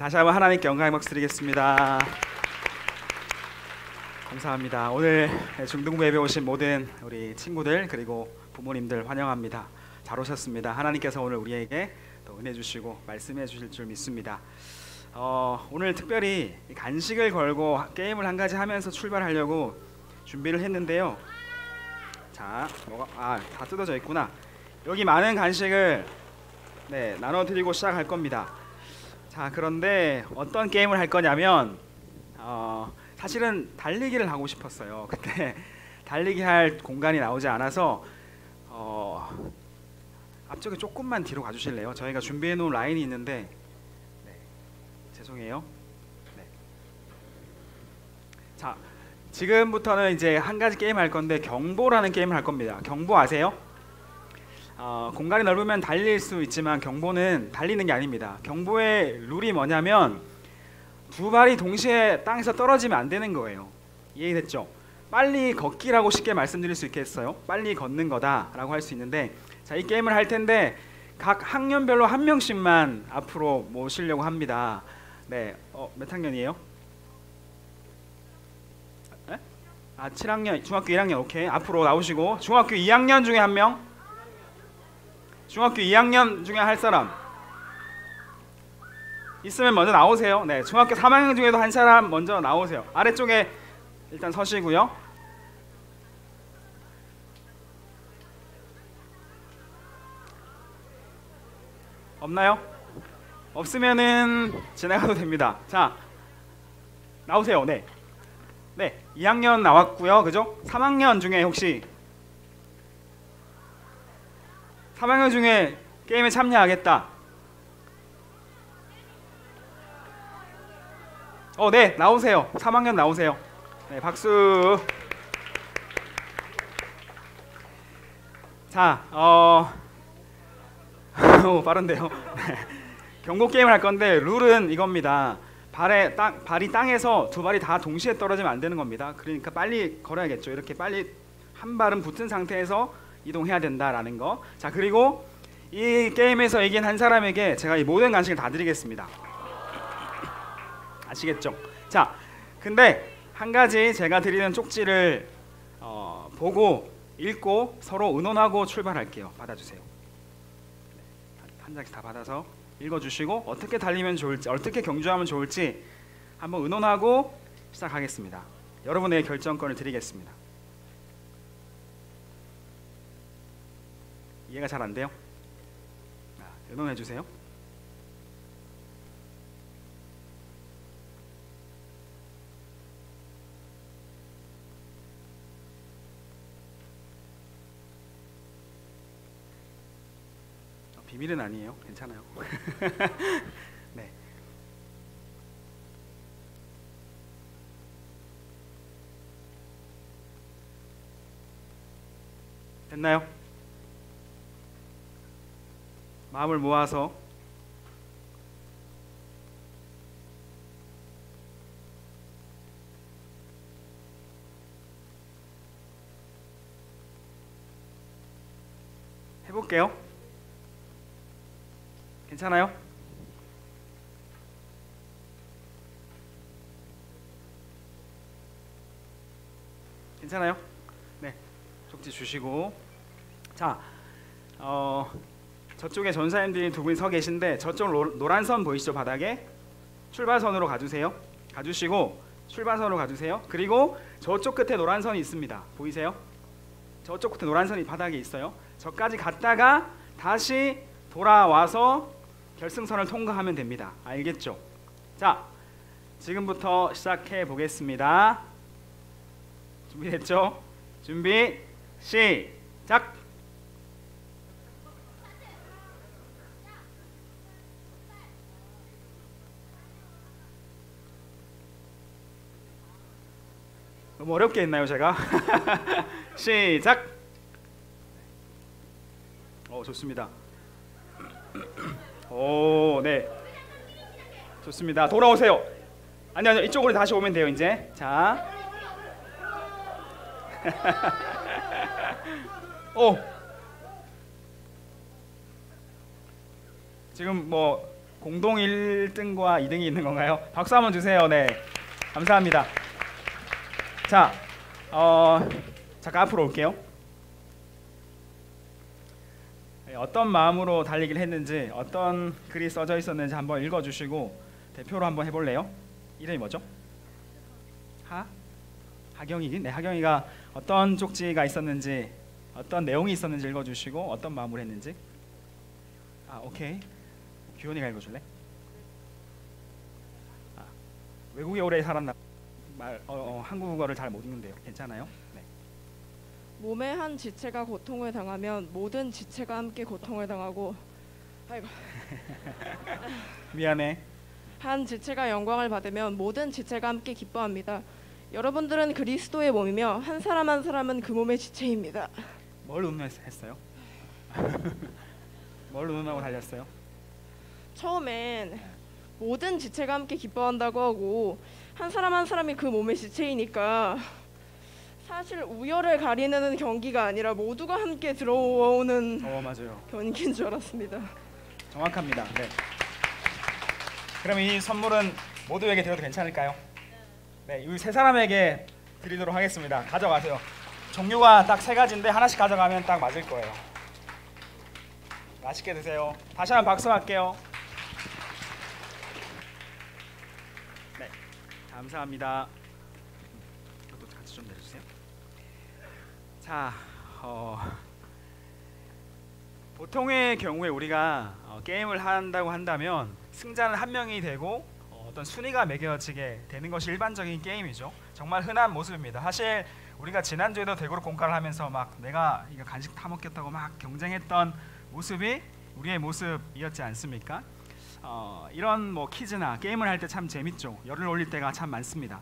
다시 한번 하나님께 영광의 박수 드리겠습니다. 감사합니다. 오늘 중등부 예배 오신 모든 우리 친구들 그리고 부모님들 환영합니다. 잘 오셨습니다. 하나님께서 오늘 우리에게 또 은혜 주시고 말씀해 주실 줄 믿습니다. 오늘 특별히 간식을 걸고 게임을 한 가지 하면서 출발하려고 준비를 했는데요. 자, 다 뜯어져 있구나. 여기 많은 간식을 나눠드리고 시작할 겁니다. 자, 그런데 어떤 게임을 할 거냐면 사실은 달리기를 하고 싶었어요. 근데 달리기 할 공간이 나오지 않아서 앞쪽에 조금만 뒤로 가주실래요? 저희가 준비해 놓은 라인이 있는데 죄송해요. 자, 지금부터는 이제 한 가지 게임 할 건데 경보라는 게임을 할 겁니다. 경보 아세요? 공간이 넓으면 달릴 수 있지만 경보는 달리는 게 아닙니다. 경보의 룰이 뭐냐면 두 발이 동시에 땅에서 떨어지면 안 되는 거예요. 이해됐죠? 빨리 걷기라고 쉽게 말씀드릴 수 있겠어요? 빨리 걷는 거다라고 할 수 있는데, 자, 이 게임을 할 텐데 각 학년별로 한 명씩만 앞으로 모시려고 합니다. 네, 몇 학년이에요? 7학년, 중학교 1학년. 오케이, 앞으로 나오시고. 중학교 2학년 중에 한 명. 중학교 2학년 중에 할 사람 있으면 먼저 나오세요. 네, 중학교 3학년 중에도 한 사람 먼저 나오세요. 아래쪽에 일단 서시고요. 없나요? 없으면은 지나가도 됩니다. 자, 나오세요. 네, 2학년 나왔고요. 그죠? 3학년 중에 혹시 3학년 중에 게임에 참여하겠다. 네, 나오세요. 3학년 나오세요. 네, 박수. 자, 빠른데요. 경고 게임을 할 건데 룰은 이겁니다. 발이 땅에서 두 발이 다 동시에 떨어지면 안 되는 겁니다. 그러니까 빨리 걸어야겠죠. 이렇게 빨리 한 발은 붙은 상태에서 이동해야 된다라는 거. 자, 그리고 이 게임에서 이긴 한 사람에게 제가 이 모든 간식을 다 드리겠습니다. 아시겠죠? 자, 근데 한 가지 제가 드리는 쪽지를 보고 읽고 서로 의논하고 출발할게요. 받아주세요. 한 장씩 다 받아서 읽어주시고 어떻게 달리면 좋을지, 어떻게 경주하면 좋을지 한번 의논하고 시작하겠습니다. 여러분의 결정권을 드리겠습니다. 이해가 잘 안 돼요? 의논해 주세요. 비밀은 아니에요. 괜찮아요. 네. 됐나요? 마음을 모아서 해볼게요. 괜찮아요? 괜찮아요? 네, 쪽지 주시고. 자, 저쪽에 전사님들이 두 분이 서 계신데 저쪽 노란 선 보이시죠? 바닥에 출발선으로 가주세요. 가주시고 출발선으로 가주세요. 그리고 저쪽 끝에 노란 선이 있습니다. 보이세요? 저쪽 끝에 노란 선이 바닥에 있어요. 저까지 갔다가 다시 돌아와서 결승선을 통과하면 됩니다. 알겠죠? 자, 지금부터 시작해 보겠습니다. 준비됐죠? 준비 시작! 너무 어렵게 했나요, 제가? 시작! 좋습니다. 네, 좋습니다. 돌아오세요. 아니요, 이쪽으로 다시 오면 돼요. 이제 자, 지금 뭐 공동 1등과 2등이 있는 건가요? 박수 한번 주세요. 네, 감사합니다. 자, 잠깐 앞으로 올게요. 어떤 마음으로 달리기를 했는지, 어떤 글이 써져 있었는지 한번 읽어주시고 대표로 한번 해볼래요? 이름이 뭐죠? 하경이. 네, 하경이가 어떤 쪽지가 있었는지, 어떤 내용이 있었는지 읽어주시고 어떤 마음으로 했는지. 오케이. 규현이가 읽어줄래? 외국에 오래 살았나? 한국어를 잘 못 읽는데요. 괜찮아요? 네. 몸의 한 지체가 고통을 당하면 모든 지체가 함께 고통을 당하고, 아이고. 미안해. 한 지체가 영광을 받으면 모든 지체가 함께 기뻐합니다. 여러분들은 그리스도의 몸이며 한 사람 한 사람은 그 몸의 지체입니다. 뭘 의논했어요? 뭘 의논하고 달렸어요? 처음엔 모든 지체가 함께 기뻐한다고 하고 한 사람 한 사람이 그 몸의 지체이니까 사실 우열을 가리는 경기가 아니라 모두가 함께 들어오는 맞아요. 경기인 줄 알았습니다. 정확합니다. 네. 그럼 이 선물은 모두에게 드려도 괜찮을까요? 네, 이 세 사람에게 드리도록 하겠습니다. 가져가세요. 종류가 딱 3가지인데 하나씩 가져가면 딱 맞을 거예요. 맛있게 드세요. 다시 한번 박수 할게요. 네, 감사합니다. 이것도 같이 좀 내주세요. 자, 보통의 경우에 우리가 게임을 한다고 한다면 승자는 한 명이 되고 어떤 순위가 매겨지게 되는 것이 일반적인 게임이죠. 정말 흔한 모습입니다. 사실 우리가 지난주에도 대그룹 공카를 하면서 막 내가 이거 간식 타 먹겠다고 막 경쟁했던 모습이 우리의 모습이었지 않습니까? 이런 뭐 퀴즈나 게임을 할 때 참 재밌죠. 열을 올릴 때가 참 많습니다.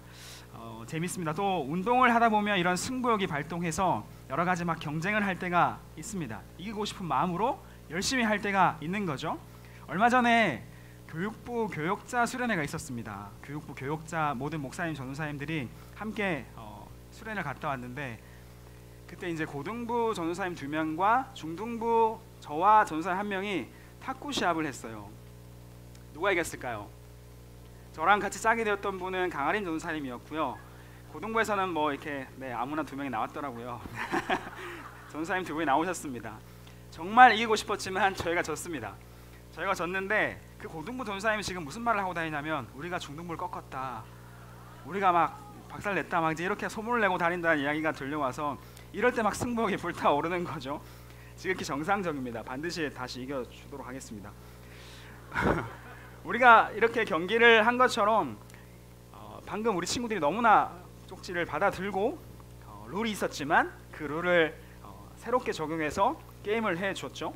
재밌습니다. 또 운동을 하다 보면 이런 승부욕이 발동해서 여러 가지 막 경쟁을 할 때가 있습니다. 이기고 싶은 마음으로 열심히 할 때가 있는 거죠. 얼마 전에 교육부 교역자 수련회가 있었습니다. 교육부 교역자 모든 목사님 전도사님들이 함께 수련회를 갔다 왔는데 그때 이제 고등부 전도사님 2명과 중등부 저와 전도사님 1명이 탁구 시합을 했어요. 누가 이겼을까요? 저랑 같이 짝이 되었던 분은 강아림 전도사님이었고요. 고등부에서는 뭐 이렇게 아무나 2명이 나왔더라고요. 전도사님 2분이 나오셨습니다. 정말 이기고 싶었지만 저희가 졌습니다. 저희가 졌는데 그 고등부 전도사님이 지금 무슨 말을 하고 다니냐면 우리가 중등부를 꺾었다, 우리가 막 박살냈다, 막 이제 이렇게 소문을 내고 다닌다는 이야기가 들려와서 이럴 때 막 승부욕이 불타오르는 거죠. 지극히 정상적입니다. 반드시 다시 이겨주도록 하겠습니다. 우리가 이렇게 경기를 한 것처럼 방금 우리 친구들이 너무나 쪽지를 받아들고 룰이 있었지만 그 룰을 새롭게 적용해서 게임을 해줬죠.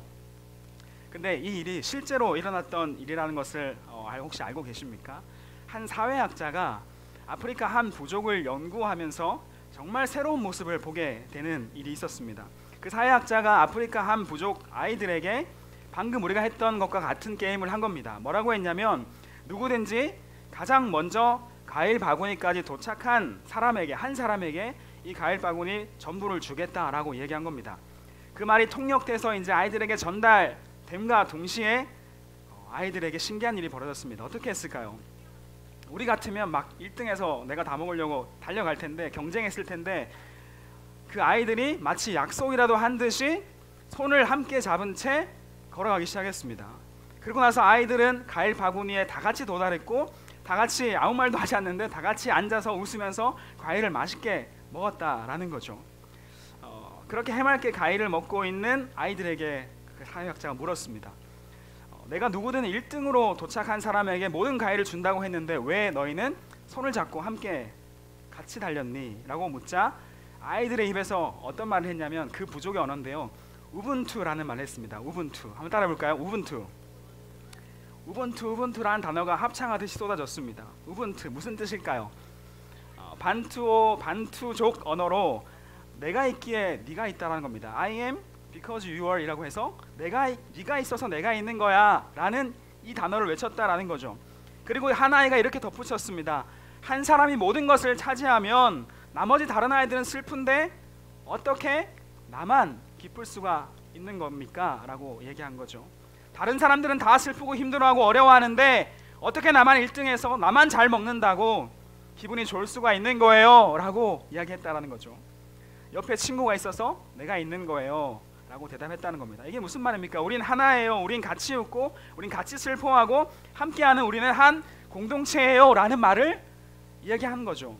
근데 이 일이 실제로 일어났던 일이라는 것을 혹시 알고 계십니까? 한 사회학자가 아프리카 한 부족을 연구하면서 정말 새로운 모습을 보게 되는 일이 있었습니다. 그 사회학자가 아프리카 한 부족 아이들에게 방금 우리가 했던 것과 같은 게임을 한 겁니다. 뭐라고 했냐면 누구든지 가장 먼저 과일 바구니까지 도착한 사람에게, 한 사람에게 이 과일 바구니 전부를 주겠다라고 얘기한 겁니다. 그 말이 통역돼서 이제 아이들에게 전달됨과 동시에 아이들에게 신기한 일이 벌어졌습니다. 어떻게 했을까요? 우리 같으면 막 1등해서 내가 다 먹으려고 달려갈 텐데, 경쟁했을 텐데, 그 아이들이 마치 약속이라도 한 듯이 손을 함께 잡은 채 걸어가기 시작했습니다. 그리고 나서 아이들은 과일 바구니에 다 같이 도달했고 다 같이 아무 말도 하지 않는데 다 같이 앉아서 웃으면서 과일을 맛있게 먹었다라는 거죠. 그렇게 해맑게 과일을 먹고 있는 아이들에게 그 사회학자가 물었습니다. 내가 누구든 1등으로 도착한 사람에게 모든 과일을 준다고 했는데 왜 너희는 손을 잡고 함께 같이 달렸니? 라고 묻자 아이들의 입에서 어떤 말을 했냐면 그 부족의 언어인데요, 우분투라는 말을 했습니다. 우분투. 한번 따라해 볼까요? 우분투. 우분투라는 단어가 합창하듯이 쏟아졌습니다. 우분투 무슨 뜻일까요? 반투족 언어로 내가 있기에 네가 있다라는 겁니다. I am because you are 이라고 해서 네가 있어서 내가 있는 거야 라는 이 단어를 외쳤다라는 거죠. 그리고 한 아이가 이렇게 덧붙였습니다. 한 사람이 모든 것을 차지하면 나머지 다른 아이들은 슬픈데 어떻게 나만 기쁠 수가 있는 겁니까? 라고 얘기한 거죠. 다른 사람들은 다 슬프고 힘들어하고 어려워하는데 어떻게 나만 1등해서 나만 잘 먹는다고 기분이 좋을 수가 있는 거예요 라고 이야기했다라는 거죠. 옆에 친구가 있어서 내가 있는 거예요 라고 대답했다는 겁니다. 이게 무슨 말입니까? 우린 하나예요. 우린 같이 웃고 우린 같이 슬퍼하고 함께하는 우리는 한 공동체예요 라는 말을 이야기하는 거죠.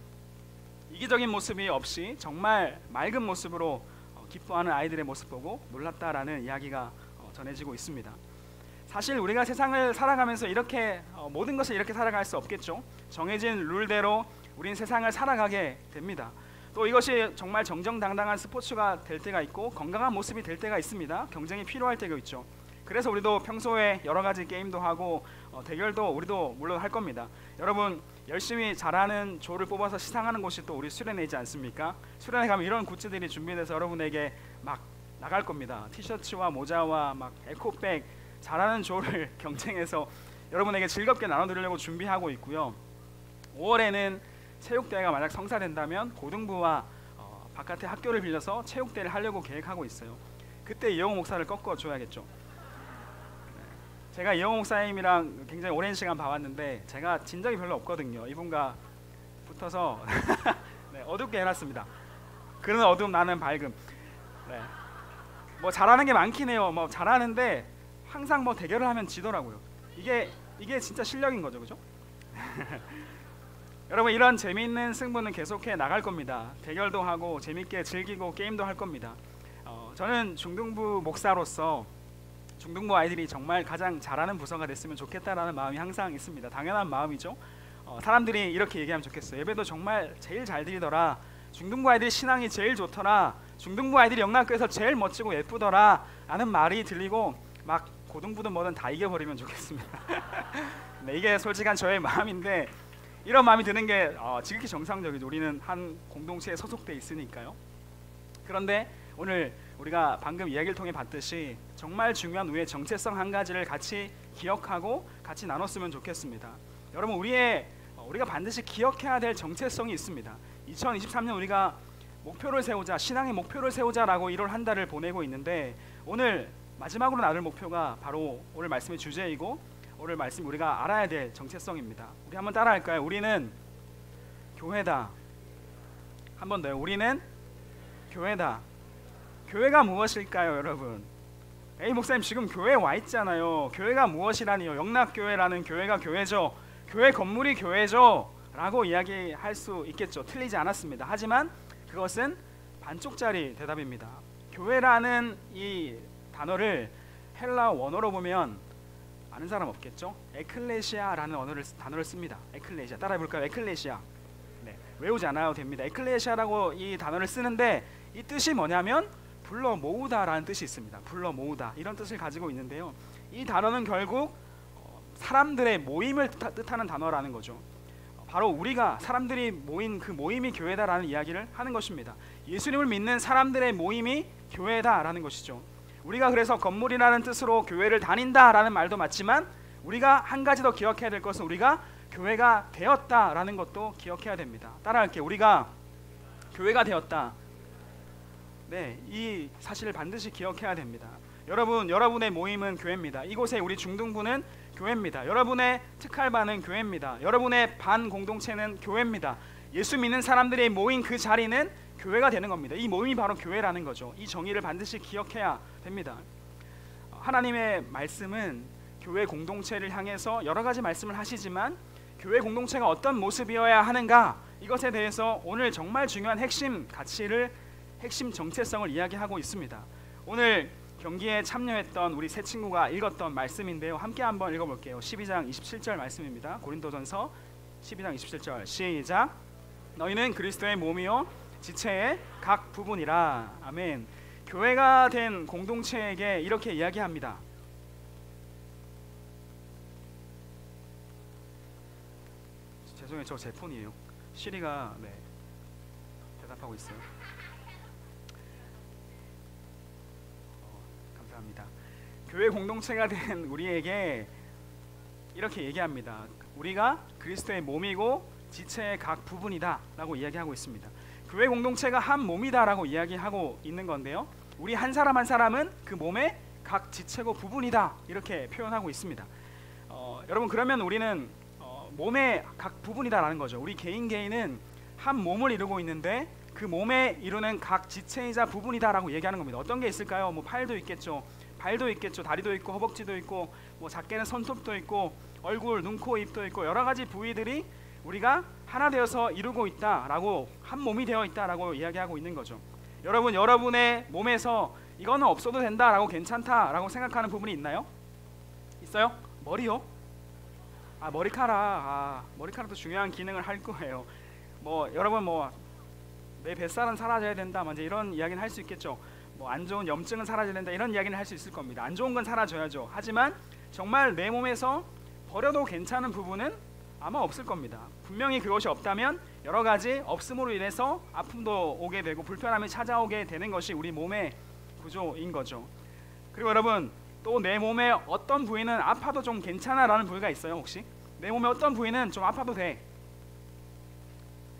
이기적인 모습이 없이 정말 맑은 모습으로 기뻐하는 아이들의 모습 보고 놀랐다라는 이야기가 전해지고 있습니다. 사실 우리가 세상을 살아가면서 이렇게 모든 것을 이렇게 살아갈 수 없겠죠. 정해진 룰대로 우린 세상을 살아가게 됩니다. 또 이것이 정말 정정당당한 스포츠가 될 때가 있고 건강한 모습이 될 때가 있습니다. 경쟁이 필요할 때가 있죠. 그래서 우리도 평소에 여러 가지 게임도 하고 대결도 우리도 물론 할 겁니다. 여러분 열심히 잘하는 조를 뽑아서 시상하는 곳이 또 우리 수련회이지 않습니까? 수련회 가면 이런 굿즈들이 준비돼서 여러분에게 막 나갈 겁니다. 티셔츠와 모자와 막 에코백, 잘하는 조를 경쟁해서 여러분에게 즐겁게 나눠드리려고 준비하고 있고요. 5월에는 체육대회가 만약 성사된다면 고등부와 바깥에 학교를 빌려서 체육대회를 하려고 계획하고 있어요. 그때 이영호 목사를 꺾어줘야겠죠. 제가 이영호 목사님이랑 굉장히 오랜 시간 봐왔는데 제가 진 적이 별로 없거든요. 이분과 붙어서 네, 어둡게 해놨습니다. 그는 어둠 나는 밝음. 네. 뭐 잘하는 게 많긴 해요. 뭐 잘하는데 항상 뭐 대결을 하면 지더라고요. 이게 진짜 실력인 거죠, 그죠? 여러분 이런 재미있는 승부는 계속해 나갈 겁니다. 대결도 하고 재밌게 즐기고 게임도 할 겁니다. 저는 중등부 목사로서 중등부 아이들이 정말 가장 잘하는 부서가 됐으면 좋겠다라는 마음이 항상 있습니다. 당연한 마음이죠. 사람들이 이렇게 얘기하면 좋겠어요. 예배도 정말 제일 잘 드리더라. 중등부 아이들이 신앙이 제일 좋더라. 중등부 아이들이 영락교에서 제일 멋지고 예쁘더라 라는 말이 들리고 막 고등부든 뭐든 다 이겨버리면 좋겠습니다. 네, 이게 솔직한 저의 마음인데 이런 마음이 드는 게 지극히 정상적이죠. 우리는 한 공동체에 소속돼 있으니까요. 그런데 오늘 우리가 방금 이야기를 통해 봤듯이 정말 중요한 우리의 정체성 한 가지를 같이 기억하고 같이 나눴으면 좋겠습니다. 여러분 우리가 반드시 기억해야 될 정체성이 있습니다. 2023년 우리가 목표를 세우자, 신앙의 목표를 세우자라고 1월 한 달을 보내고 있는데 오늘 마지막으로 나눌 목표가 바로 오늘 말씀의 주제이고 오늘 말씀 우리가 알아야 될 정체성입니다. 우리 한번 따라할까요? 우리는 교회다. 한 번 더요. 우리는 교회다. 교회가 무엇일까요, 여러분? 에이 목사님 지금 교회에 와 있잖아요. 교회가 무엇이라니요? 영락교회라는 교회가 교회죠. 교회 건물이 교회죠. 라고 이야기할 수 있겠죠. 틀리지 않았습니다. 하지만 그것은 반쪽짜리 대답입니다. 교회라는 이 단어를 헬라 원어로 보면 아는 사람 없겠죠? 에클레시아라는 단어를 씁니다. 에클레시아 따라해볼까요? 에클레시아. 네, 외우지 않아도 됩니다. 에클레시아라고 이 단어를 쓰는데 이 뜻이 뭐냐면 불러 모으다라는 뜻이 있습니다. 불러 모으다 이런 뜻을 가지고 있는데요. 이 단어는 결국 사람들의 모임을 뜻하는 단어라는 거죠. 바로 우리가 사람들이 모인 그 모임이 교회다라는 이야기를 하는 것입니다. 예수님을 믿는 사람들의 모임이 교회다라는 것이죠. 우리가 그래서 건물이라는 뜻으로 교회를 다닌다라는 말도 맞지만 우리가 한 가지 더 기억해야 될 것은 우리가 교회가 되었다라는 것도 기억해야 됩니다. 따라할게요. 우리가 교회가 되었다. 네, 이 사실을 반드시 기억해야 됩니다. 여러분의 모임은 교회입니다. 이곳에 우리 중등부는 교회입니다. 여러분의 특할반은 교회입니다. 여러분의 반 공동체는 교회입니다. 예수 믿는 사람들의 모인 그 자리는 교회가 되는 겁니다. 이 모임이 바로 교회라는 거죠. 이 정의를 반드시 기억해야 됩니다. 하나님의 말씀은 교회 공동체를 향해서 여러 가지 말씀을 하시지만 교회 공동체가 어떤 모습이어야 하는가 이것에 대해서 오늘 정말 중요한 핵심 가치를 핵심 정체성을 이야기하고 있습니다. 오늘 경기에 참여했던 우리 세 친구가 읽었던 말씀인데요. 함께 한번 읽어볼게요. 12장 27절 말씀입니다. 고린도전서 12장 27절 시작. 너희는 그리스도의 몸이요 지체의 각 부분이라. 아멘. 교회가 된 공동체에게 이렇게 이야기합니다. 죄송해요. 저 제 폰이에요. 시리가 대답하고 있어요. 감사합니다. 교회 공동체가 된 우리에게 이렇게 얘기합니다. 우리가 그리스도의 몸이고 지체의 각 부분이다 라고 이야기하고 있습니다. 교회 공동체가 한 몸이다 라고 이야기하고 있는 건데요. 우리 한 사람 한 사람은 그 몸의 각 지체고 부분이다 이렇게 표현하고 있습니다. 여러분 그러면 우리는 몸의 각 부분이다라는 거죠. 우리 개인은 한 몸을 이루고 있는데 그 몸에 이루는 각 지체이자 부분이다라고 얘기하는 겁니다. 어떤 게 있을까요? 뭐 팔도 있겠죠, 발도 있겠죠, 다리도 있고 허벅지도 있고 뭐 작게는 손톱도 있고 얼굴, 눈, 코, 입도 있고 여러 가지 부위들이 우리가 하나 되어서 이루고 있다라고, 한 몸이 되어 있다라고 이야기하고 있는 거죠. 여러분, 여러분의 몸에서 이거는 없어도 된다라고 괜찮다라고 생각하는 부분이 있나요? 있어요? 머리요? 머리카락. 머리카락도 중요한 기능을 할 거예요. 뭐 여러분 내 뱃살은 사라져야 된다, 이제 이런 이야기는 할 수 있겠죠. 뭐 안 좋은 염증은 사라져야 된다 이런 이야기는 할 수 있을 겁니다. 안 좋은 건 사라져야죠. 하지만 정말 내 몸에서 버려도 괜찮은 부분은 아마 없을 겁니다. 분명히 그것이 없다면 여러 가지 없음으로 인해서 아픔도 오게 되고 불편함이 찾아오게 되는 것이 우리 몸의 구조인 거죠. 그리고 여러분, 또 내 몸의 어떤 부위는 아파도 좀 괜찮아라는 부위가 있어요? 혹시 내 몸의 어떤 부위는 좀 아파도 돼?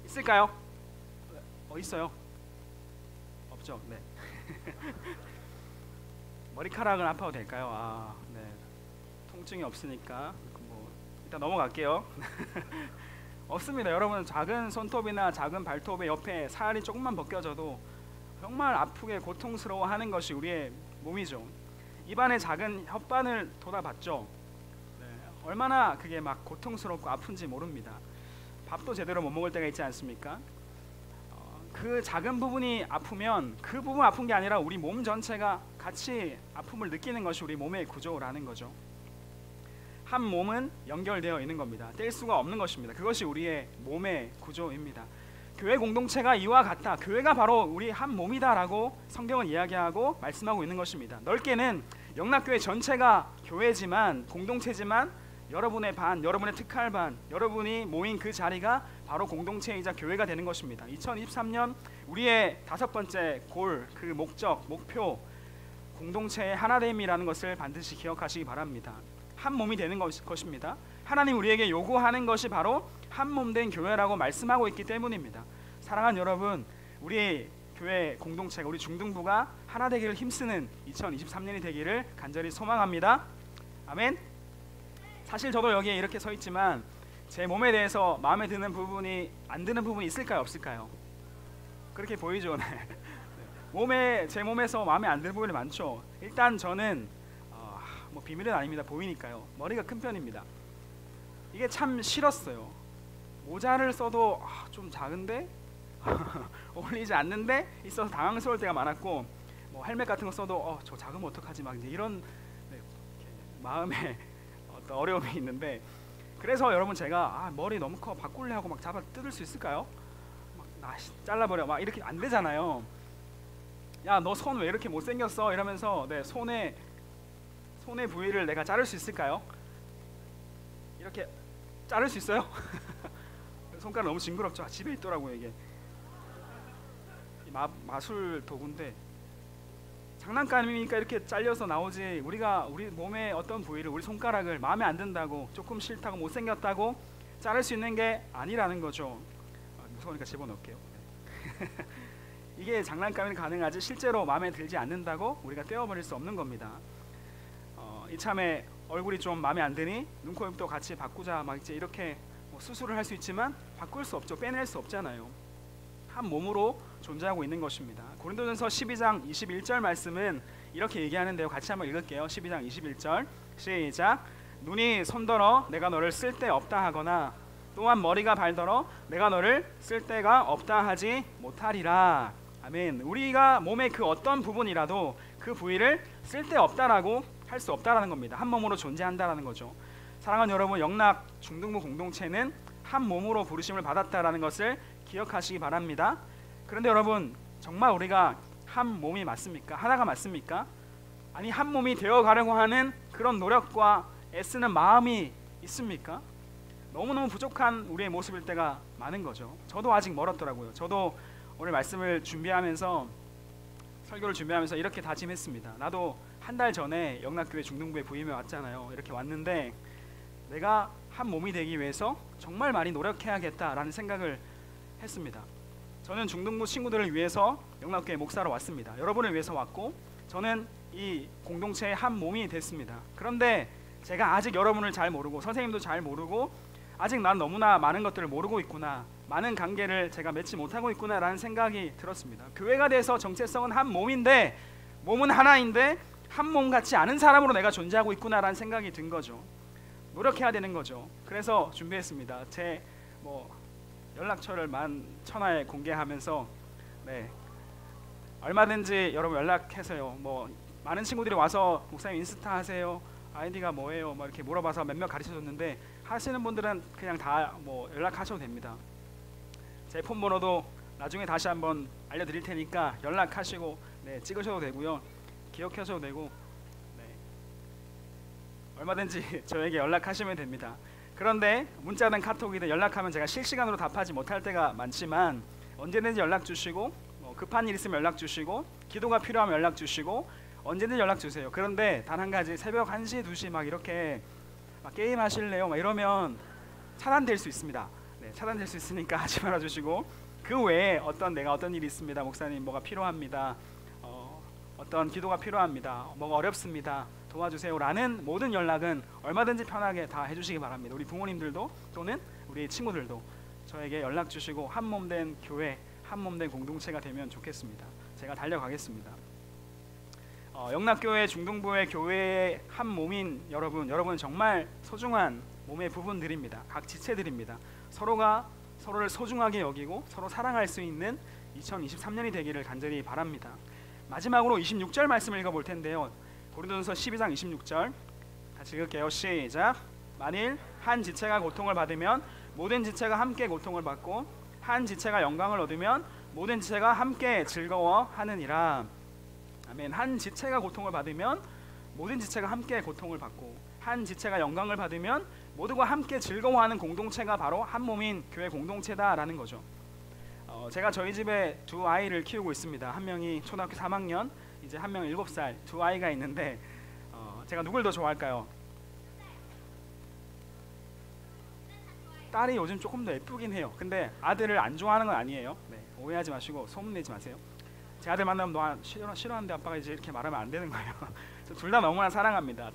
있을까요? 있어요? 없죠? 네. 머리카락은 아파도 될까요? 네. 통증이 없으니까 뭐 일단 넘어갈게요. 없습니다. 여러분, 작은 손톱이나 작은 발톱의 옆에 살이 조금만 벗겨져도 정말 아프게 고통스러워하는 것이 우리의 몸이죠. 입안에 작은 혓바늘 돋아봤죠? 네. 얼마나 그게 막 고통스럽고 아픈지 모릅니다. 밥도 제대로 못 먹을 때가 있지 않습니까? 그 작은 부분이 아프면 그 부분 아픈 게 아니라 우리 몸 전체가 같이 아픔을 느끼는 것이 우리 몸의 구조라는 거죠. 한 몸은 연결되어 있는 겁니다. 뗄 수가 없는 것입니다. 그것이 우리의 몸의 구조입니다. 교회 공동체가 이와 같다. 교회가 바로 우리 한 몸이다라고 성경은 이야기하고 말씀하고 있는 것입니다. 넓게는 영락교회 전체가 교회지만, 공동체지만 여러분의 반, 여러분의 특할반, 여러분이 모인 그 자리가 바로 공동체이자 교회가 되는 것입니다. 2023년 우리의 5번째 골, 그 목적, 목표, 공동체의 하나됨이라는 것을 반드시 기억하시기 바랍니다. 한 몸이 되는 것입니다. 하나님 우리에게 요구하는 것이 바로 한 몸 된 교회라고 말씀하고 있기 때문입니다. 사랑하는 여러분, 우리 교회 공동체가, 우리 중등부가 하나 되기를 힘쓰는 2023년이 되기를 간절히 소망합니다. 아멘. 사실 저도 여기에 이렇게 서 있지만 제 몸에 대해서 마음에 드는 부분이, 안 드는 부분이 있을까요, 없을까요? 그렇게 보이죠. 네. 제 몸에서 마음에 안 드는 부분이 많죠. 일단 저는 뭐 비밀은 아닙니다. 보이니까요. 머리가 큰 편입니다. 이게 참 싫었어요. 모자를 써도 좀 작은데 어울리지 않는데 있어서 당황스러울 때가 많았고, 뭐 헬멧 같은 거 써도 저 작으면 어떡하지, 막 이제 이런 마음에 어떤 어려움이 있는데, 그래서 여러분 제가 머리 너무 커 바꿀래 하고 막 잡아 뜯을 수 있을까요? 막 잘라버려 막 이렇게 안 되잖아요. 야, 너 손 왜 이렇게 못생겼어? 이러면서 손의 부위를 내가 자를 수 있을까요? 이렇게 자를 수 있어요? 손가락 너무 징그럽죠. 집에 있더라고요. 이게 마술 도구인데 장난감이니까 이렇게 잘려서 나오지, 우리가 우리 몸의 어떤 부위를, 우리 손가락을 마음에 안 든다고, 조금 싫다고, 못생겼다고 자를 수 있는 게 아니라는 거죠. 무서우니까 집어넣을게요. 이게 장난감이 가능하지 실제로 마음에 들지 않는다고 우리가 떼어버릴 수 없는 겁니다. 이참에 얼굴이 좀 마음에 안 드니 눈, 코, 입도 같이 바꾸자, 막 이제 이렇게 수술을 할 수 있지만 바꿀 수 없죠. 빼낼 수 없잖아요. 한 몸으로 존재하고 있는 것입니다. 고린도전서 12장 21절 말씀은 이렇게 얘기하는데요. 같이 한번 읽을게요. 12장 21절 시작. 눈이 손더러 내가 너를 쓸데없다 하거나 또한 머리가 발더러 내가 너를 쓸데가 없다 하지 못하리라. 아멘. 우리가 몸의 그 어떤 부분이라도 그 부위를 쓸데없다라고 할 수 없다라는 겁니다. 한 몸으로 존재한다라는 거죠. 사랑하는 여러분, 영락 중등부 공동체는 한 몸으로 부르심을 받았다라는 것을 기억하시기 바랍니다. 그런데 여러분, 정말 우리가 한 몸이 맞습니까? 하나가 맞습니까? 아니, 한 몸이 되어가려고 하는 그런 노력과 애쓰는 마음이 있습니까? 너무너무 부족한 우리의 모습일 때가 많은 거죠. 저도 아직 멀었더라고요. 저도 오늘 말씀을 준비하면서, 설교를 준비하면서 이렇게 다짐했습니다. 나도 한 달 전에 영락교회 중등부에 부임해 왔잖아요. 이렇게 왔는데 내가 한 몸이 되기 위해서 정말 많이 노력해야겠다라는 생각을 했습니다. 저는 중등부 친구들을 위해서 영락교회 목사로 왔습니다. 여러분을 위해서 왔고, 저는 이 공동체의 한 몸이 됐습니다. 그런데 제가 아직 여러분을 잘 모르고 선생님도 잘 모르고 아직 난 너무나 많은 것들을 모르고 있구나, 많은 관계를 제가 맺지 못하고 있구나라는 생각이 들었습니다. 교회가 돼서 정체성은 한 몸인데, 몸은 하나인데 한 몸 같지 않은 사람으로 내가 존재하고 있구나라는 생각이 든 거죠. 노력해야 되는 거죠. 그래서 준비했습니다. 제 연락처를 만천하에 공개하면서 얼마든지 여러분 연락해서요. 많은 친구들이 와서 목사님 인스타 하세요, 아이디가 뭐예요, 이렇게 물어봐서 몇몇 가르쳐줬는데, 하시는 분들은 그냥 다 연락하셔도 됩니다. 제 폰번호도 나중에 다시 한번 알려드릴 테니까 연락하시고 찍으셔도 되고요, 기억하셔도 되고, 얼마든지 저에게 연락하시면 됩니다. 그런데 문자든 카톡이든 연락하면 제가 실시간으로 답하지 못할 때가 많지만 언제든지 연락 주시고, 급한 일 있으면 연락 주시고, 기도가 필요하면 연락 주시고, 언제든지 연락 주세요. 그런데 단 한 가지, 새벽 1시, 2시 이렇게 게임 하실래요? 이러면 차단될 수 있습니다. 차단될 수 있으니까 하지 말아 주시고, 그 외에 내가 어떤 일이 있습니다, 목사님 뭐가 필요합니다, 어떤 기도가 필요합니다, 뭐가 어렵습니다, 도와주세요 라는 모든 연락은 얼마든지 편하게 다 해주시기 바랍니다. 우리 부모님들도 또는 우리 친구들도 저에게 연락 주시고 한 몸 된 교회, 한 몸 된 공동체가 되면 좋겠습니다. 제가 달려가겠습니다. 영락교회 중등부의 교회의 한 몸인 여러분은 정말 소중한 몸의 부분들입니다. 각 지체들입니다. 서로가 서로를 소중하게 여기고 서로 사랑할 수 있는 2023년이 되기를 간절히 바랍니다. 마지막으로 26절 말씀을 읽어볼 텐데요. 고린도전서 12장 26절 같이 읽을게요. 시작. 만일 한 지체가 고통을 받으면 모든 지체가 함께 고통을 받고, 한 지체가 영광을 얻으면 모든 지체가 함께 즐거워하느니라. 아멘. 한 지체가 고통을 받으면 모든 지체가 함께 고통을 받고, 한 지체가 영광을 받으면 모두가 함께 즐거워하는 공동체가 바로 한 몸인 교회 공동체다라는 거죠. 제가 저희 집에 두 아이를 키우고 있습니다. 한 명이 초등학교 3학년, 이제 한 명 7살, 두 아이가 있는데 제가 누굴 더 좋아할까요? 딸이 요즘 조금 더 예쁘긴 해요. 근데 아들을 안 좋아하는 건 아니에요. 오해하지 마시고 소문내지 마세요. 제 아들 만나면 너 싫어하는데 아빠가 이제 이렇게 말하면 안 되는 거예요. 둘 다 너무나 사랑합니다.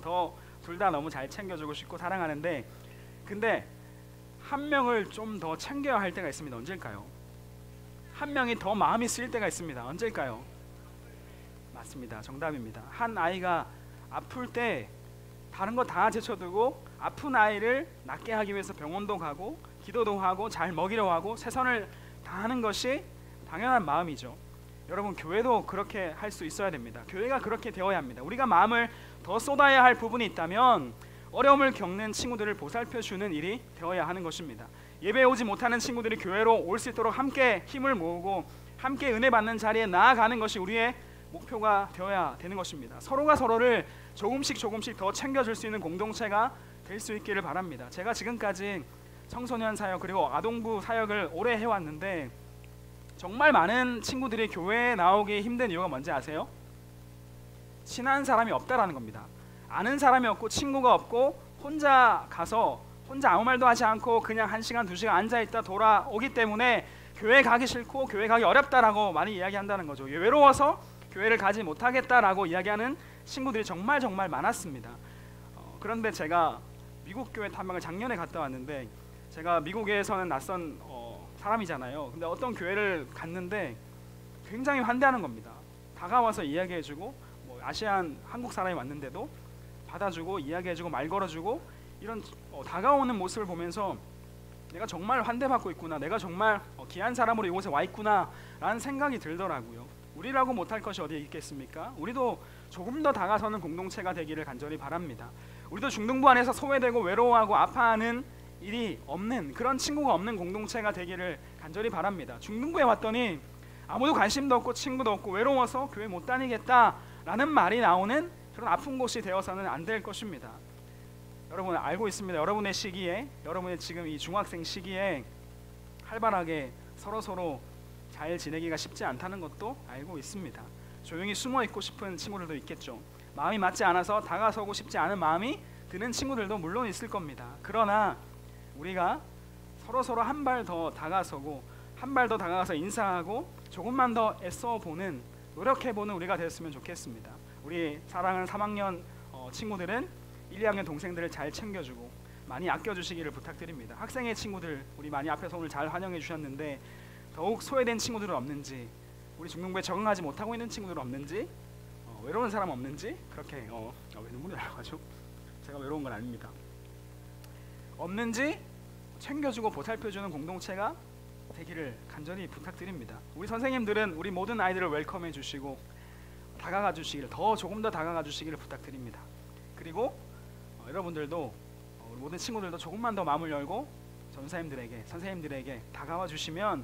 둘 다 너무 잘 챙겨주고 싶고 사랑하는데, 근데 한 명을 좀 더 챙겨야 할 때가 있습니다. 언제일까요? 한 명이 더 마음이 쓰일 때가 있습니다. 언제일까요? 맞습니다. 정답입니다. 한 아이가 아플 때 다른 거 다 제쳐두고 아픈 아이를 낫게 하기 위해서 병원도 가고 기도도 하고 잘 먹이려 하고 최선을 다하는 것이 당연한 마음이죠. 여러분, 교회도 그렇게 할 수 있어야 됩니다. 교회가 그렇게 되어야 합니다. 우리가 마음을 더 쏟아야 할 부분이 있다면 어려움을 겪는 친구들을 보살펴주는 일이 되어야 하는 것입니다. 예배에 오지 못하는 친구들이 교회로 올 수 있도록 함께 힘을 모으고 함께 은혜 받는 자리에 나아가는 것이 우리의 목표가 되어야 되는 것입니다. 서로가 서로를 조금씩 더 챙겨줄 수 있는 공동체가 될 수 있기를 바랍니다. 제가 지금까지 청소년 사역 그리고 아동부 사역을 오래 해왔는데 정말 많은 친구들이 교회에 나오기 힘든 이유가 뭔지 아세요? 친한 사람이 없다라는 겁니다. 아는 사람이 없고 친구가 없고 혼자 가서 혼자 아무 말도 하지 않고 그냥 1시간 2시간 앉아있다 돌아오기 때문에 교회 가기 싫고 교회 가기 어렵다라고 많이 이야기한다는 거죠. 외로워서 교회를 가지 못하겠다라고 이야기하는 친구들이 정말 많았습니다. 그런데 제가 미국 교회 탐방을 작년에 갔다 왔는데, 제가 미국에서는 낯선 사람이잖아요. 근데 어떤 교회를 갔는데 굉장히 환대하는 겁니다. 다가와서 이야기해주고, 아시안 한국 사람이 왔는데도 받아주고 이야기해주고 말 걸어주고, 이런 다가오는 모습을 보면서 내가 정말 환대받고 있구나, 내가 정말 귀한 사람으로 이곳에 와 있구나 라는 생각이 들더라고요. 우리라고 못할 것이 어디에 있겠습니까? 우리도 조금 더 다가서는 공동체가 되기를 간절히 바랍니다. 우리도 중등부 안에서 소외되고 외로워하고 아파하는 일이 없는, 그런 친구가 없는 공동체가 되기를 간절히 바랍니다. 중등부에 왔더니 아무도 관심도 없고 친구도 없고 외로워서 교회 못 다니겠다라는 말이 나오는 그런 아픈 곳이 되어서는 안 될 것입니다. 여러분 알고 있습니다. 여러분의 시기에, 여러분의 지금 이 중학생 시기에 활발하게 서로 잘 지내기가 쉽지 않다는 것도 알고 있습니다. 조용히 숨어 있고 싶은 친구들도 있겠죠. 마음이 맞지 않아서 다가서고 싶지 않은 마음이 드는 친구들도 물론 있을 겁니다. 그러나 우리가 서로 한 발 더 다가서고 한 발 더 다가가서 인사하고 조금만 더 애써보는, 노력해보는 우리가 됐으면 좋겠습니다. 우리 사랑하는 3학년 친구들은 1, 2학년 동생들을 잘 챙겨주고 많이 아껴주시기를 부탁드립니다. 학생의 친구들 우리 많이 앞에서 오늘 잘 환영해 주셨는데 더욱 소외된 친구들은 없는지, 우리 중등부에 적응하지 못하고 있는 친구들은 없는지, 외로운 사람 없는지, 그렇게 왜 눈물이 나가죠? 제가 외로운 건 아닙니다. 없는지 챙겨주고 보살펴주는 공동체가 되기를 간절히 부탁드립니다. 우리 선생님들은 우리 모든 아이들을 웰컴해 주시고 다가가 주시기를, 조금 더 다가가 주시기를 부탁드립니다. 그리고 여러분들도 우리 모든 친구들도 조금만 더 마음을 열고 전사님들에게, 선생님들에게 다가와 주시면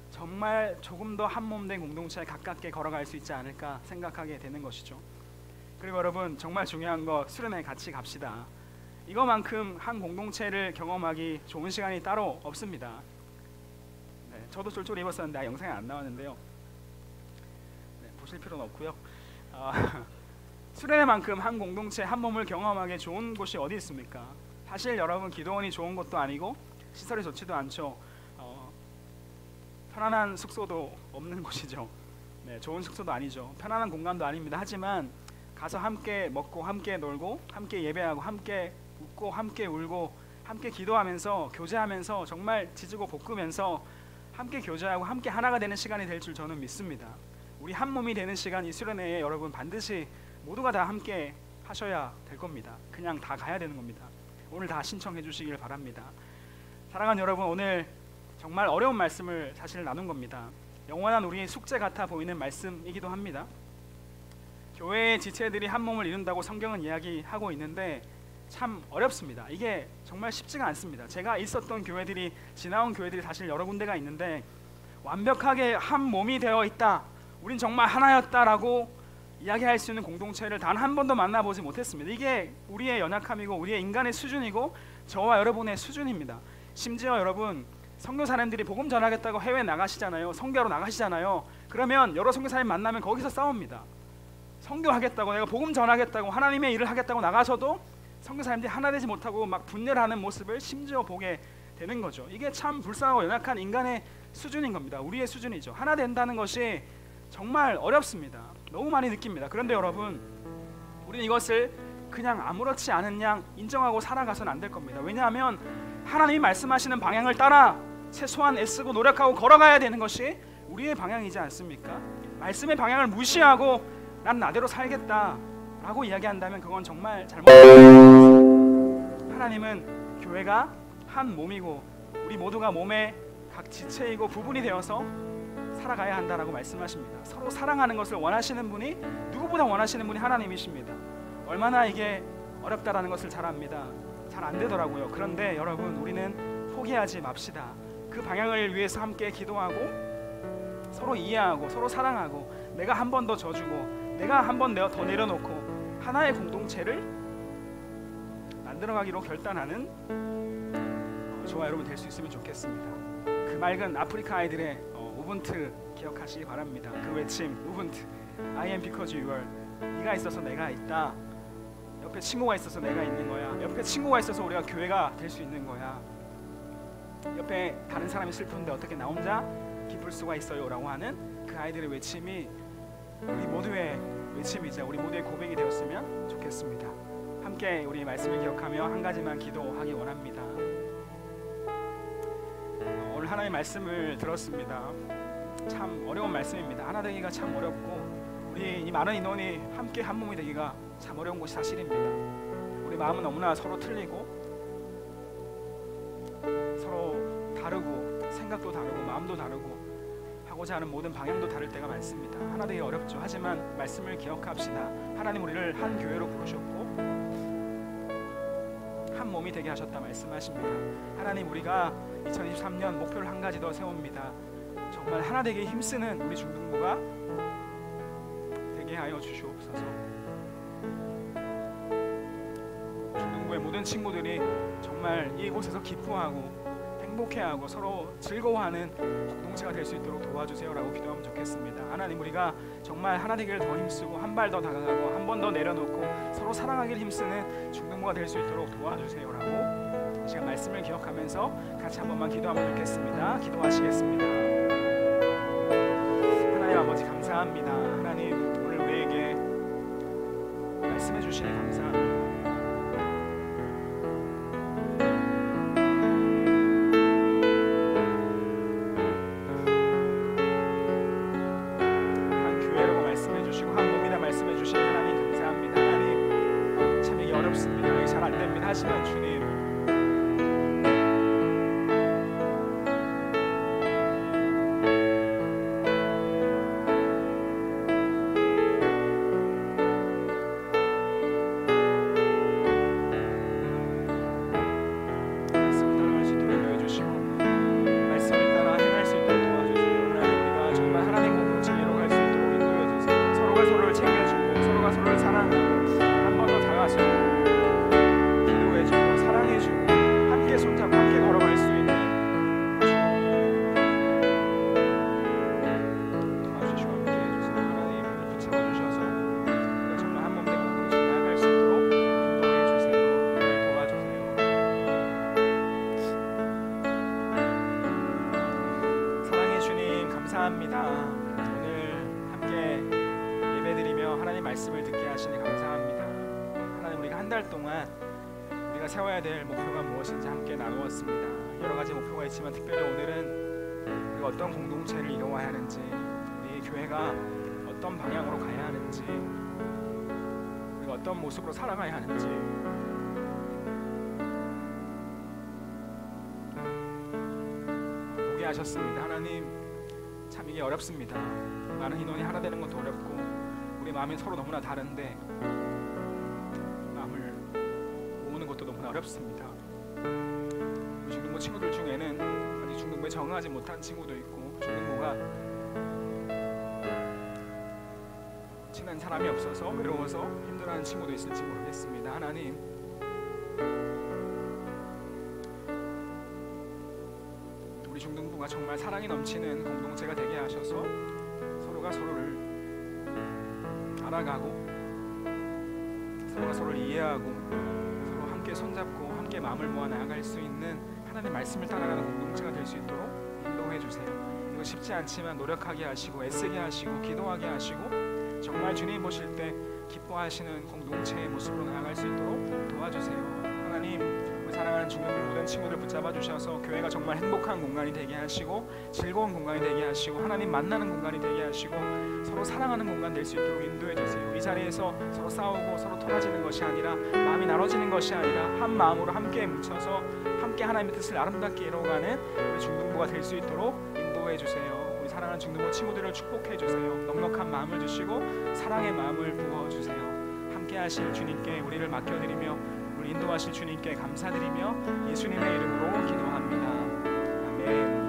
정말 조금 더 한 몸 된 공동체에 가깝게 걸어갈 수 있지 않을까 생각하게 되는 것이죠. 그리고 여러분 정말 중요한 거, 수련회 같이 갑시다. 이거만큼 한 공동체를 경험하기 좋은 시간이 따로 없습니다. 네, 저도 쫄쫄이 입었었는데 영상에 안 나왔는데요. 네, 보실 필요는 없고요. 수련회만큼 한 공동체, 한 몸을 경험하기 좋은 곳이 어디 있습니까? 사실 여러분 기도원이 좋은 곳도 아니고 시설이 좋지도 않죠. 편안한 숙소도 없는 곳이죠. 네, 좋은 숙소도 아니죠. 편안한 공간도 아닙니다. 하지만 가서 함께 먹고 함께 놀고 함께 예배하고 함께 웃고 함께 울고 함께 기도하면서 교제하면서 정말 지지고 볶으면서 함께 교제하고 함께 하나가 되는 시간이 될 줄 저는 믿습니다. 우리 한 몸이 되는 시간, 이 수련회에 여러분 반드시 모두가 다 함께 하셔야 될 겁니다. 그냥 다 가야 되는 겁니다. 오늘 다 신청해 주시길 바랍니다. 사랑하는 여러분, 오늘 정말 어려운 말씀을 사실 나눈 겁니다. 영원한 우리의 숙제 같아 보이는 말씀이기도 합니다. 교회의 지체들이 한 몸을 이룬다고 성경은 이야기하고 있는데 참 어렵습니다. 이게 정말 쉽지가 않습니다. 제가 있었던 교회들이, 지나온 교회들이 사실 여러 군데가 있는데 완벽하게 한 몸이 되어 있다, 우린 정말 하나였다라고 이야기할 수 있는 공동체를 단 한 번도 만나보지 못했습니다. 이게 우리의 연약함이고 우리의 인간의 수준이고 저와 여러분의 수준입니다. 심지어 여러분, 선교사님들이 복음 전하겠다고 해외 나가시잖아요. 선교하러 나가시잖아요. 그러면 여러 선교사님 만나면 거기서 싸웁니다. 선교하겠다고, 내가 복음 전하겠다고, 하나님의 일을 하겠다고 나가서도 선교사님들이 하나 되지 못하고 막 분열하는 모습을 심지어 보게 되는 거죠. 이게 참 불쌍하고 연약한 인간의 수준인 겁니다. 우리의 수준이죠. 하나 된다는 것이 정말 어렵습니다. 너무 많이 느낍니다. 그런데 여러분, 우리는 이것을 그냥 아무렇지 않은 양 인정하고 살아가서는 안 될 겁니다. 왜냐하면 하나님이 말씀하시는 방향을 따라 최소한 애쓰고 노력하고 걸어가야 되는 것이 우리의 방향이지 않습니까? 말씀의 방향을 무시하고 난 나대로 살겠다라고 이야기한다면 그건 정말 잘못된. 하나님은 교회가 한 몸이고 우리 모두가 몸의 각 지체이고 부분이 되어서 살아가야 한다라고 말씀하십니다. 서로 사랑하는 것을 원하시는 분이, 누구보다 원하시는 분이 하나님이십니다. 얼마나 이게 어렵다라는 것을 잘 압니다. 잘 안 되더라고요. 그런데 여러분, 우리는 포기하지 맙시다. 그 방향을 위해서 함께 기도하고 서로 이해하고 서로 사랑하고 내가 한 번 더 져주고 내가 한 번 더 내려놓고 하나의 공동체를 만들어가기로 결단하는 저와 여러분 될 수 있으면 좋겠습니다. 그 맑은 아프리카 아이들의 우분투 기억하시기 바랍니다. 그 외침, 우분투, I am because you are. 네가 있어서 내가 있다. 옆에 친구가 있어서 내가 있는 거야. 옆에 친구가 있어서 우리가 교회가 될 수 있는 거야. 옆에 다른 사람이 슬픈데 어떻게 나 혼자 기쁠 수가 있어요? 라고 하는 그 아이들의 외침이 우리 모두의 외침이자 우리 모두의 고백이 되었으면 좋겠습니다. 함께 우리 말씀을 기억하며 한 가지만 기도하기 원합니다. 오늘 하나님의 말씀을 들었습니다. 참 어려운 말씀입니다. 하나 되기가 참 어렵고 우리 이 많은 인원이 함께 한 몸이 되기가 참 어려운 것이 사실입니다. 우리 마음은 너무나 서로 틀리고 서로 다르고 생각도 다르고 마음도 다르고 하고자 하는 모든 방향도 다를 때가 많습니다. 하나 되기 어렵죠. 하지만 말씀을 기억합시다. 하나님 우리를 한 교회로 부르셨고 한 몸이 되게 하셨다 말씀하십니다. 하나님, 우리가 2023년 목표를 한 가지 더 세웁니다. 정말 하나 되기에 힘쓰는 우리 중등부가 되게 하여 주시옵소서. 중등부의 모든 친구들이 정말 이곳에서 기뻐하고 행복해하고 서로 즐거워하는 공동체가 될 수 있도록 도와주세요라고 기도하면 좋겠습니다. 하나님, 우리가 정말 하나 되기를 더 힘쓰고 한 발 더 다가가고 한 번 더 내려놓고 서로 사랑하기를 힘쓰는 중등부가 될 수 있도록 도와주세요라고 시간 말씀을 기억하면서 같이 한 번만 기도하면 좋겠습니다. 기도하시겠습니다. 하나님 아버지, 감사합니다. 하나님, 오늘 우리에게 말씀해 주시니 감사합니다. 한 교회라고 말씀해 주시고 한 몸이라 말씀해 주시니 하나님 감사합니다. 하나님 참 이게 어렵습니다. 이게 잘 안 됩니다. 하지만 주님 감사합니다. 오늘 함께 예배드리며 하나님 말씀을 듣게 하시니 감사합니다. 하나님 우리가 한 달 동안 우리가 세워야 될 목표가 무엇인지 함께 나누었습니다. 여러 가지 목표가 있지만 특별히 오늘은 우리가 어떤 공동체를 이루어야 하는지, 우리 교회가 어떤 방향으로 가야 하는지, 우리가 어떤 모습으로 살아가야 하는지 보게 하셨습니다. 하나님 참 이게 어렵습니다. 많은 인원이 하나 되는 것도 어렵고 우리 마음이 서로 너무나 다른데 마음을 모으는 것도 너무나 어렵습니다. 우리 중등부 친구들 중에는 아직 중등부에 적응하지 못한 친구도 있고 중등부가 친한 사람이 없어서 외로워서 힘들어하는 친구도 있을지 모르겠습니다. 하나님 우리 중등부가 정말 사랑이 넘치는 공동체가 되게 하셔서 서로가 서로를 알아가고 서로가 서로를 이해하고 서로 함께 손잡고 함께 마음을 모아 나아갈 수 있는 하나님의 말씀을 따라가는 공동체가 될 수 있도록 인도해 주세요. 이거 쉽지 않지만 노력하게 하시고 애쓰게 하시고 기도하게 하시고 정말 주님 보실 때 기뻐하시는 공동체의 모습으로 나아갈 수 있도록 도와주세요. 하나님 우리 사랑하는 중등부 모든 친구들 붙잡아 주셔서 교회가 정말 행복한 공간이 되게 하시고 즐거운 공간이 되게 하시고 하나님 만나는 공간이 되게 하시고 서로 사랑하는 공간 될 수 있도록 인도해 주세요. 이 자리에서 서로 싸우고 서로 토라지는 것이 아니라 마음이 나눠지는 것이 아니라 한 마음으로 함께 뭉쳐서 함께 하나님의 뜻을 아름답게 이루어가는 우리 중등부가 될 수 있도록 인도해 주세요. 우리 사랑하는 중등부 친구들을 축복해 주세요. 넉넉한 마음을 주시고 사랑의 마음을 부어 주세요. 함께 하실 주님께 우리를 맡겨드리며 우리 인도하실 주님께 감사드리며 예수님의 이름으로 기도합니다. 아멘.